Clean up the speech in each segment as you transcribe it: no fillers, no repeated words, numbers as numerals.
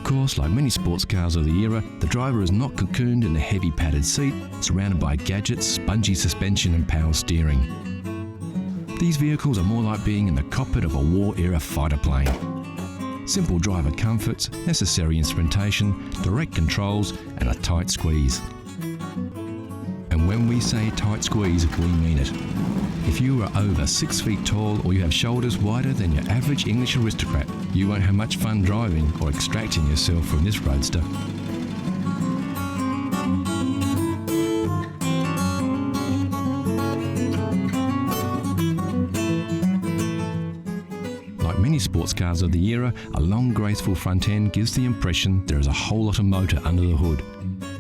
Of course, like many sports cars of the era, the driver is not cocooned in a heavy padded seat, surrounded by gadgets, spongy suspension and power steering. These vehicles are more like being in the cockpit of a war-era fighter plane. Simple driver comforts, necessary instrumentation, direct controls and a tight squeeze. And when we say tight squeeze, we mean it. If you are over 6 feet tall or you have shoulders wider than your average English aristocrat, you won't have much fun driving or extracting yourself from this roadster. Like many sports cars of the era, a long graceful front end gives the impression there is a whole lot of motor under the hood.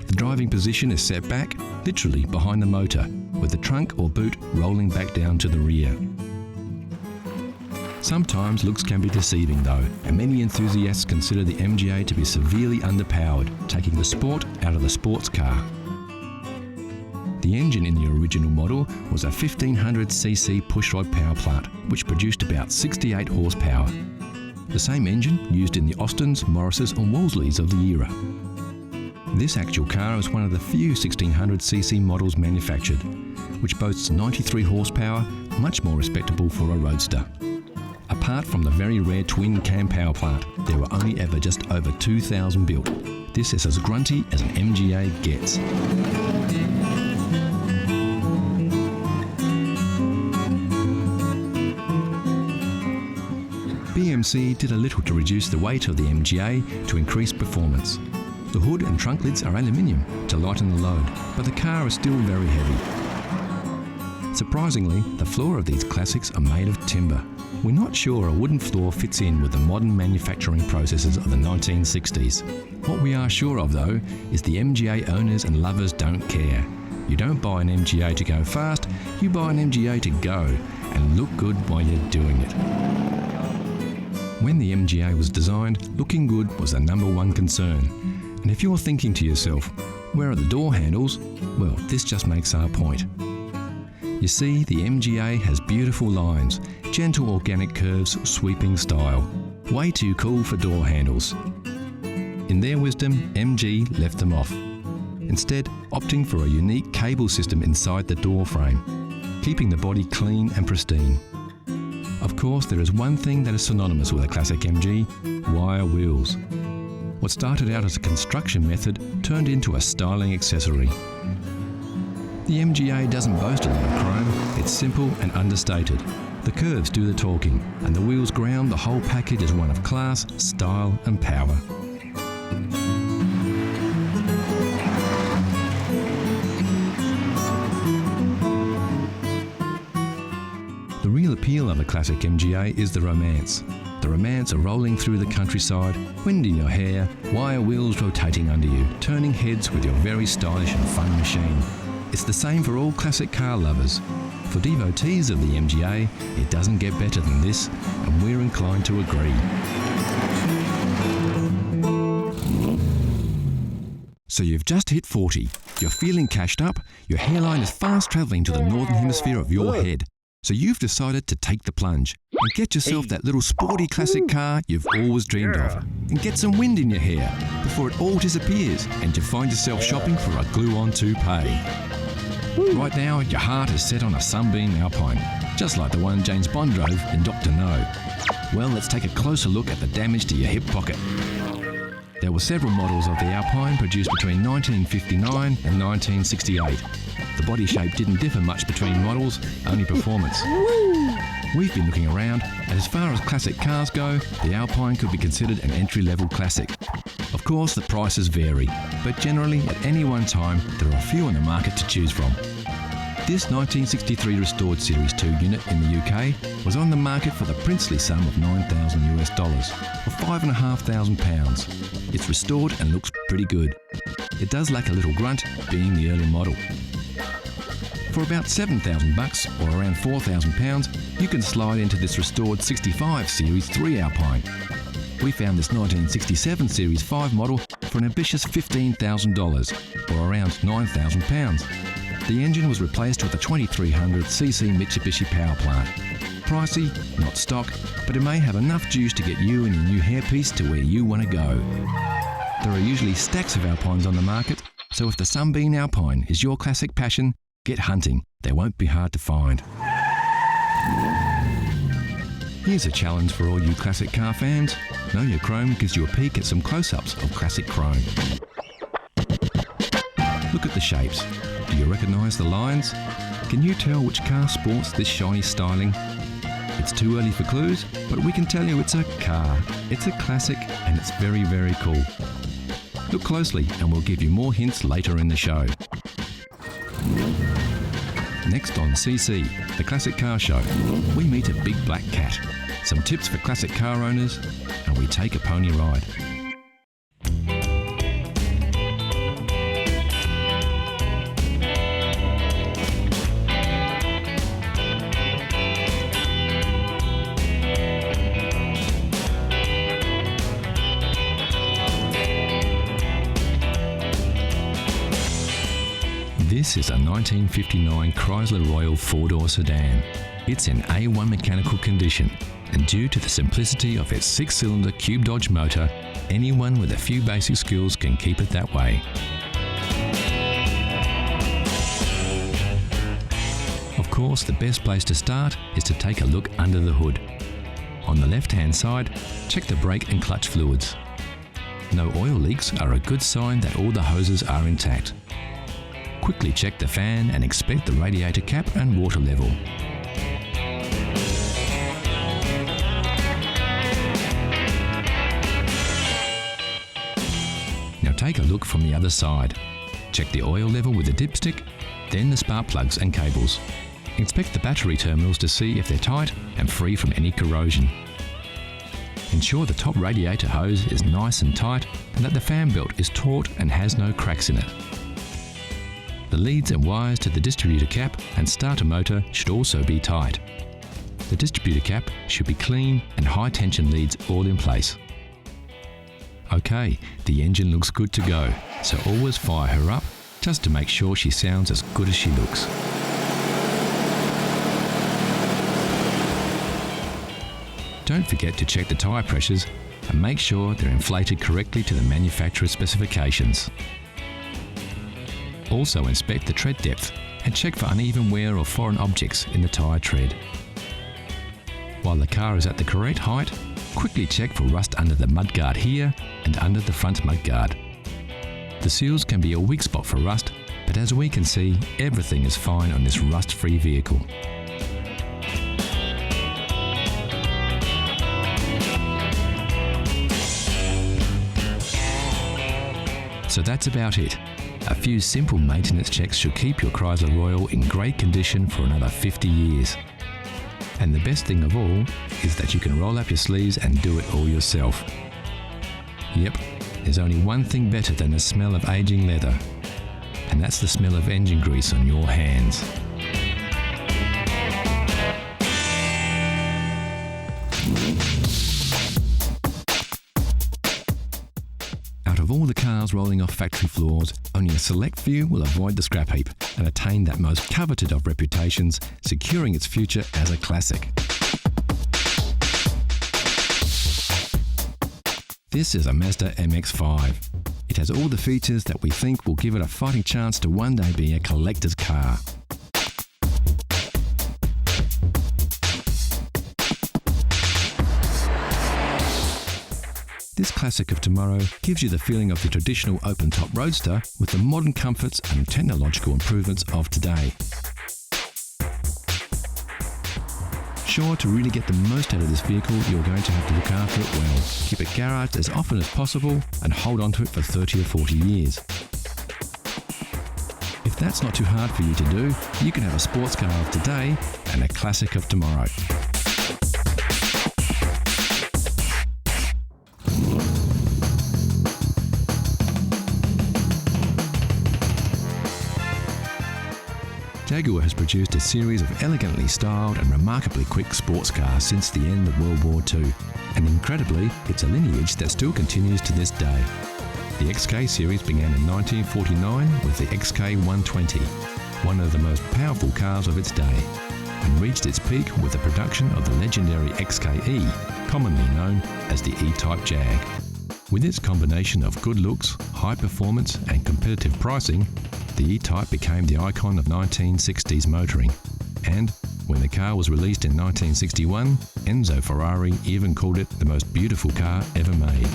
The driving position is set back, literally behind the motor, with the trunk or boot rolling back down to the rear. Sometimes looks can be deceiving though, and many enthusiasts consider the MGA to be severely underpowered, taking the sport out of the sports car. The engine in the original model was a 1500cc pushrod power plant, which produced about 68 horsepower. The same engine used in the Austins, Morrises and Wolseleys of the era. This actual car is one of the few 1600cc models manufactured, which boasts 93 horsepower, much more respectable for a roadster. Apart from the very rare twin cam power plant, there were only ever just over 2,000 built. This is as grunty as an MGA gets. BMC did a little to reduce the weight of the MGA to increase performance. The hood and trunk lids are aluminium to lighten the load, but the car is still very heavy. Surprisingly, the floor of these classics are made of timber. We're not sure a wooden floor fits in with the modern manufacturing processes of the 1960s. What we are sure of though is the MGA owners and lovers don't care. You don't buy an MGA to go fast, you buy an MGA to go and look good while you're doing it. When the MGA was designed, looking good was the number one concern. And if you're thinking to yourself, where are the door handles? Well, this just makes our point. You see, the MGA has beautiful lines, gentle organic curves, sweeping style. Way too cool for door handles. In their wisdom, MG left them off, instead opting for a unique cable system inside the door frame, keeping the body clean and pristine. Of course, there is one thing that is synonymous with a classic MG: wire wheels. What started out as a construction method turned into a styling accessory. The MGA doesn't boast a lot of chrome, it's simple and understated. The curves do the talking, and the wheels ground the whole package as one of class, style and power. The real appeal of a classic MGA is the romance. The romance of rolling through the countryside, wind in your hair, wire wheels rotating under you, turning heads with your very stylish and fun machine. It's the same for all classic car lovers. For devotees of the MGA, it doesn't get better than this, and we're inclined to agree. So you've just hit 40. You're feeling cashed up, your hairline is fast travelling to the northern hemisphere of your head. So you've decided to take the plunge and get yourself that little sporty classic car you've always dreamed of, and get some wind in your hair before it all disappears and you find yourself shopping for a glue-on toupee. Right now, your heart is set on a Sunbeam Alpine, just like the one James Bond drove in Dr. No. Well, let's take a closer look at the damage to your hip pocket. There were several models of the Alpine produced between 1959 and 1968. The body shape didn't differ much between models, only performance. We've been looking around, and as far as classic cars go, the Alpine could be considered an entry-level classic. Of course, the prices vary, but generally at any one time there are a few on the market to choose from. This 1963 restored Series 2 unit in the UK was on the market for the princely sum of $9,000 US, or £5,500. It's restored and looks pretty good. It does lack a little grunt, being the early model. For about $7,000 or around £4,000, you can slide into this restored 65 Series 3 Alpine. We found this 1967 Series 5 model for an ambitious $15,000 or around £9,000. The engine was replaced with a 2300cc Mitsubishi power plant. pricey, not stock, but it may have enough juice to get you and your new hairpiece to where you want to go. There are usually stacks of Alpines on the market, so if the Sunbeam Alpine is your classic passion, get hunting. They won't be hard to find. Here's a challenge for all you classic car fans. Know Your Chrome gives you a peek at some close-ups of classic chrome. Look at the shapes. Do you recognise the lines? Can you tell which car sports this shiny styling? It's too early for clues, but we can tell you it's a car. It's a classic and it's very, very cool. Look closely and we'll give you more hints later in the show. Next on CC, the Classic Car Show, we meet a big black cat, some tips for classic car owners, and we take a pony ride. This is a 1959 Chrysler Royal four-door sedan. It's in A1 mechanical condition, and due to the simplicity of its six-cylinder Cube Dodge motor, anyone with a few basic skills can keep it that way. Of course, the best place to start is to take a look under the hood. On the left-hand side, check the brake and clutch fluids. No oil leaks are a good sign that all the hoses are intact. Quickly check the fan and inspect the radiator cap and water level. Now take a look from the other side. Check the oil level with the dipstick, then the spark plugs and cables. Inspect the battery terminals to see if they're tight and free from any corrosion. Ensure the top radiator hose is nice and tight and that the fan belt is taut and has no cracks in it. The leads and wires to the distributor cap and starter motor should also be tight. The distributor cap should be clean and high tension leads all in place. Okay, the engine looks good to go, so always fire her up just to make sure she sounds as good as she looks. Don't forget to check the tyre pressures and make sure they're inflated correctly to the manufacturer's specifications. Also inspect the tread depth and check for uneven wear or foreign objects in the tyre tread. While the car is at the correct height, quickly check for rust under the mudguard here and under the front mudguard. The seals can be a weak spot for rust, but as we can see, everything is fine on this rust-free vehicle. So that's about it. A few simple maintenance checks should keep your Chrysler Royal in great condition for another 50 years. And the best thing of all is that you can roll up your sleeves and do it all yourself. Yep, there's only one thing better than the smell of aging leather, and that's the smell of engine grease on your hands. Out of all the cars rolling off factory floors, only a select few will avoid the scrap heap and attain that most coveted of reputations, securing its future as a classic. This is a Mazda MX-5. It has all the features that we think will give it a fighting chance to one day be a collector's car. This classic of tomorrow gives you the feeling of the traditional open-top roadster with the modern comforts and technological improvements of today. Sure, to really get the most out of this vehicle, you're going to have to look after it well. Keep it garaged as often as possible and hold on to it for 30 or 40 years. If that's not too hard for you to do, you can have a sports car of today and a classic of tomorrow. Jaguar has produced a series of elegantly styled and remarkably quick sports cars since the end of World War II, and incredibly, it's a lineage that still continues to this day. The XK series began in 1949 with the XK120, one of the most powerful cars of its day. and reached its peak with the production of the legendary XKE, commonly known as the E-Type Jag. With its combination of good looks, high performance and competitive pricing, the E-Type became the icon of 1960s motoring. And when the car was released in 1961, Enzo Ferrari even called it the most beautiful car ever made.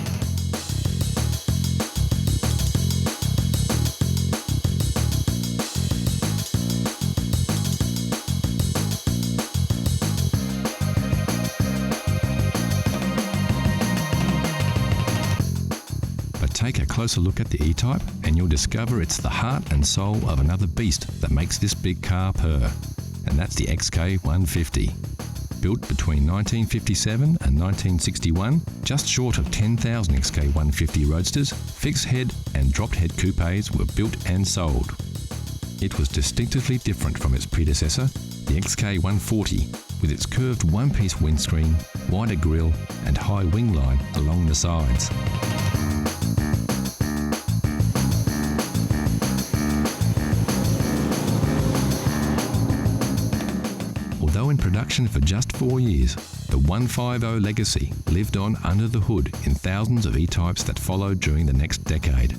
Take a closer look at the E-Type and you'll discover it's the heart and soul of another beast that makes this big car purr, and that's the XK150. Built between 1957 and 1961, just short of 10,000 XK150 Roadsters, fixed head and dropped head coupes were built and sold. It was distinctively different from its predecessor, the XK140, with its curved one-piece windscreen, wider grille and high wing line along the sides. Although in production for just 4 years, the 150 legacy lived on under the hood in thousands of E-Types that followed during the next decade.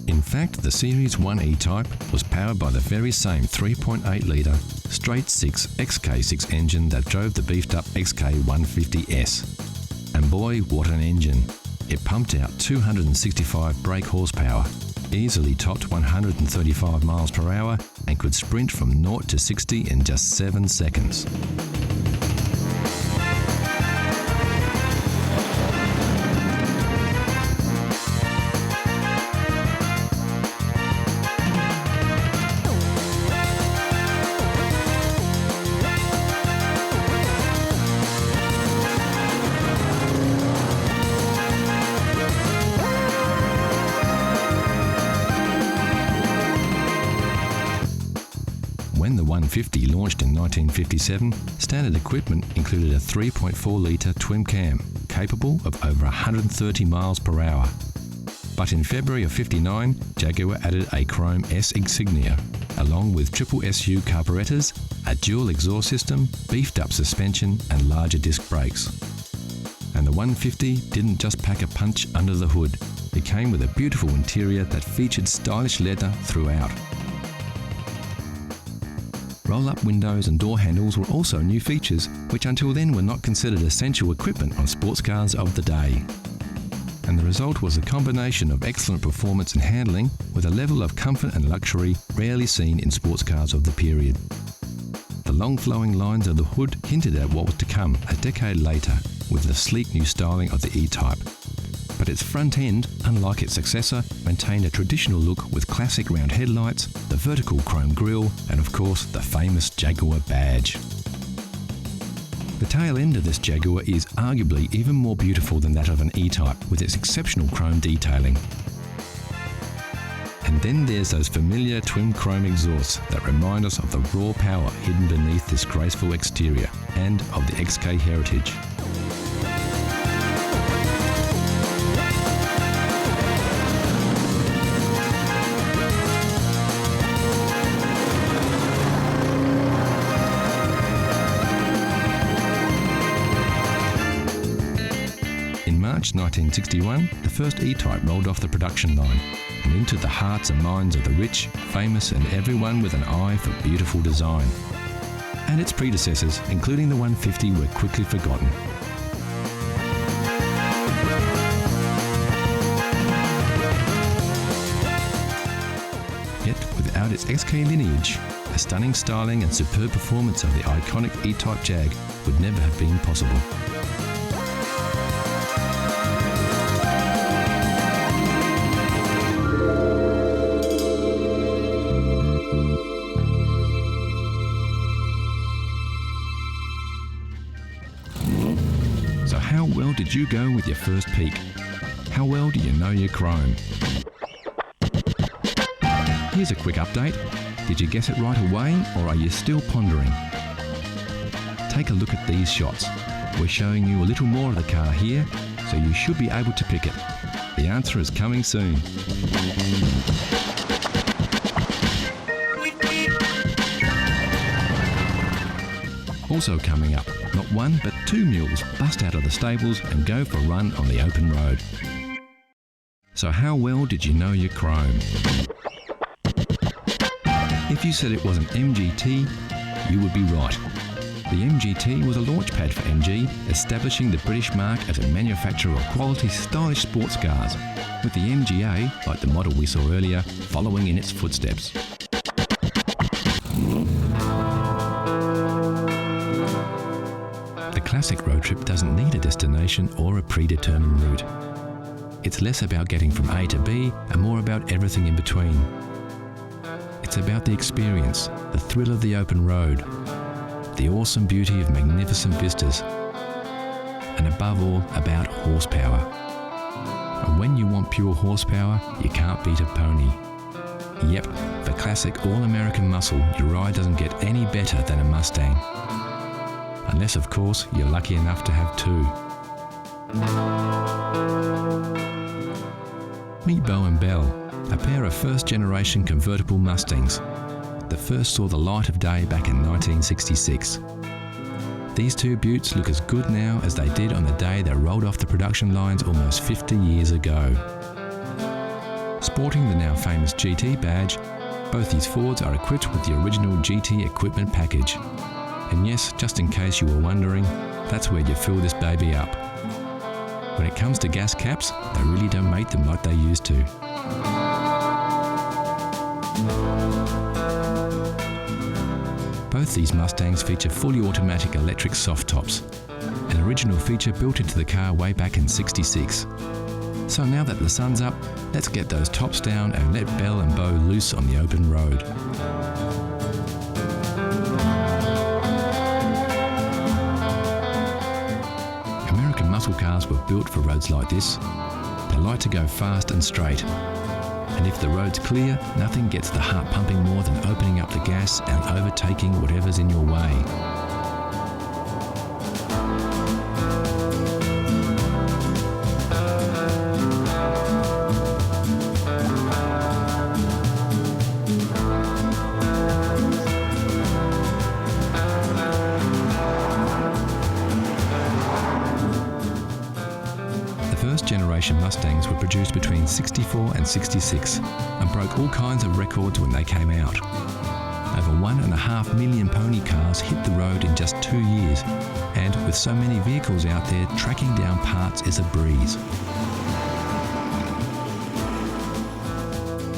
In fact, the Series 1 E-Type was powered by the very same 3.8-litre straight-six XK6 engine that drove the beefed-up XK150S. And boy, what an engine! It pumped out 265 brake horsepower, easily topped 135 miles per hour, and could sprint from 0 to 60 in just 7 seconds. When the 150 launched in 1957, standard equipment included a 3.4-litre twin cam, capable of over 130 miles per hour. But in February of '59, Jaguar added a chrome S insignia, along with triple SU carburetors, a dual exhaust system, beefed-up suspension and larger disc brakes. And the 150 didn't just pack a punch under the hood. It came with a beautiful interior that featured stylish leather throughout. Roll-up windows and door handles were also new features, which until then were not considered essential equipment on sports cars of the day. And the result was a combination of excellent performance and handling with a level of comfort and luxury rarely seen in sports cars of the period. The long flowing lines of the hood hinted at what was to come a decade later with the sleek new styling of the E-Type. But its front end, unlike its successor, maintained a traditional look with classic round headlights, the vertical chrome grille, and of course the famous Jaguar badge. The tail end of this Jaguar is arguably even more beautiful than that of an E-Type, with its exceptional chrome detailing. And then there's those familiar twin chrome exhausts that remind us of the raw power hidden beneath this graceful exterior, and of the XK heritage. In March 1961, the first E-Type rolled off the production line and into the hearts and minds of the rich, famous and everyone with an eye for beautiful design. And its predecessors, including the 150, were quickly forgotten. Yet, without its XK lineage, the stunning styling and superb performance of the iconic E-Type Jag would never have been possible. So how well did you go with your first peek? How well do you know your chrome? Here's a quick update. Did you guess it right away, or are you still pondering? Take a look at these shots. We're showing you a little more of the car here, so you should be able to pick it. The answer is coming soon. Also coming up, not one but two mules bust out of the stables and go for a run on the open road. So how well did you know your chrome? If you said it was an MGT, you would be right. The MGT was a launchpad for MG, establishing the British mark as a manufacturer of quality, stylish sports cars, with the MGA, like the model we saw earlier, following in its footsteps. The classic road trip doesn't need a destination or a predetermined route. It's less about getting from A to B and more about everything in between. It's about the experience, the thrill of the open road, the awesome beauty of magnificent vistas, and above all, about horsepower. And when you want pure horsepower, you can't beat a pony. Yep, for classic all-American muscle, your ride doesn't get any better than a Mustang. Unless, of course, you're lucky enough to have two. Meet Bo and Belle, a pair of first-generation convertible Mustangs. The first saw the light of day back in 1966. These two beauts look as good now as they did on the day they rolled off the production lines almost 50 years ago. Sporting the now famous GT badge, both these Fords are equipped with the original GT equipment package. And yes, just in case you were wondering, that's where you fill this baby up. When it comes to gas caps, they really don't make them like they used to. Both these Mustangs feature fully automatic electric soft tops, an original feature built into the car way back in '66. So now that the sun's up, let's get those tops down and let Belle and Bo loose on the open road. American muscle cars were built for roads like this. They like to go fast and straight. And if the road's clear, nothing gets the heart pumping more than opening up the gas and overtaking whatever's in your way. First-generation Mustangs were produced between '64 and '66 and broke all kinds of records when they came out. Over 1.5 million pony cars hit the road in just 2 years, and with so many vehicles out there, tracking down parts is a breeze.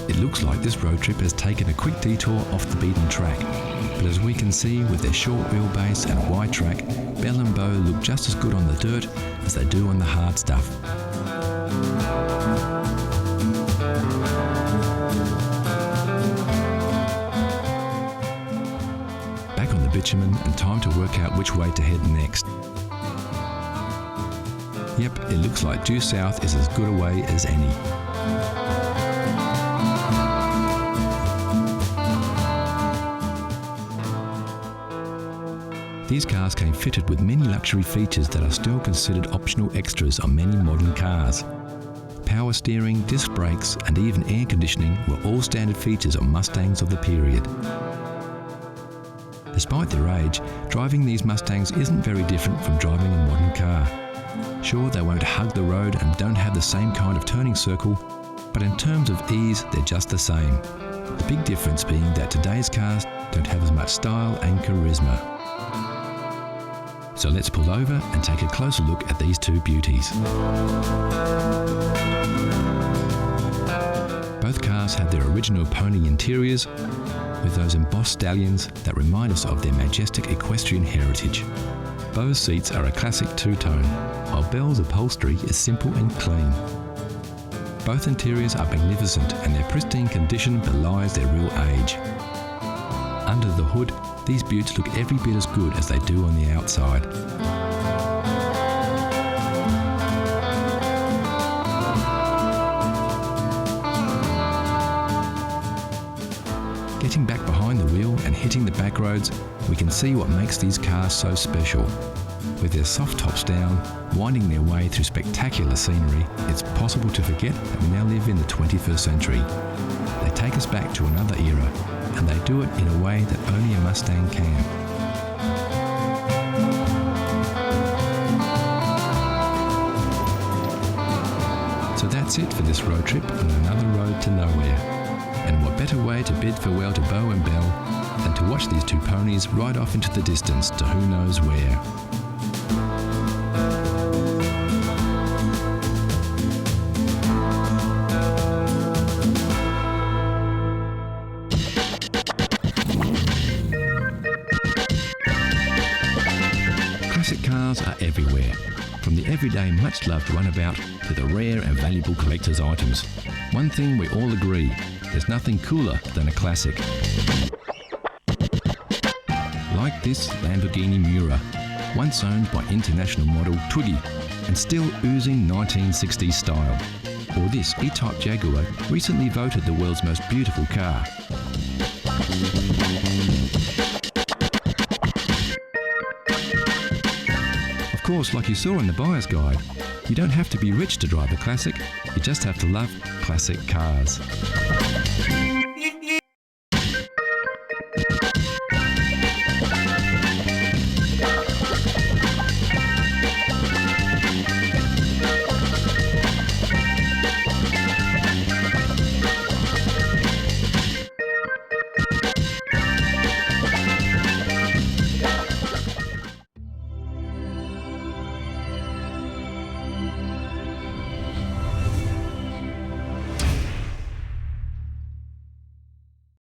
It looks like this road trip has taken a quick detour off the beaten track, but as we can see with their short wheelbase and wide track, Belle and Bo look just as good on the dirt as they do on the hard stuff. Back on the bitumen and time to work out which way to head next. Yep, it looks like due south is as good a way as any. These cars came fitted with many luxury features that are still considered optional extras on many modern cars. Power steering, disc brakes, and even air conditioning were all standard features on Mustangs of the period. Despite their age, driving these Mustangs isn't very different from driving a modern car. Sure, they won't hug the road and don't have the same kind of turning circle, but in terms of ease, they're just the same. The big difference being that today's cars don't have as much style and charisma. So let's pull over and take a closer look at these two beauties. Both cars have their original pony interiors with those embossed stallions that remind us of their majestic equestrian heritage. Bo's seats are a classic two-tone, while Belle's upholstery is simple and clean. Both interiors are magnificent and their pristine condition belies their real age. Under the hood, these beauts look every bit as good as they do on the outside. Getting back behind the wheel and hitting the back roads, we can see what makes these cars so special. With their soft tops down, winding their way through spectacular scenery, it's possible to forget that we now live in the 21st century. They take us back to another era, and they do it in a way that only a Mustang can. So that's it for this road trip on another road to nowhere. And what better way to bid farewell to Beau and Belle than to watch these two ponies ride off into the distance to who knows where. Classic cars are everywhere, from the everyday much-loved runabout to the rare and valuable collector's items. One thing we all agree, there's nothing cooler than a classic. Like this Lamborghini Miura, once owned by international model Twiggy and still oozing 1960s style. Or this E-Type Jaguar, recently voted the world's most beautiful car. Of course, like you saw in the buyer's guide, you don't have to be rich to drive a classic, you just have to love classic cars.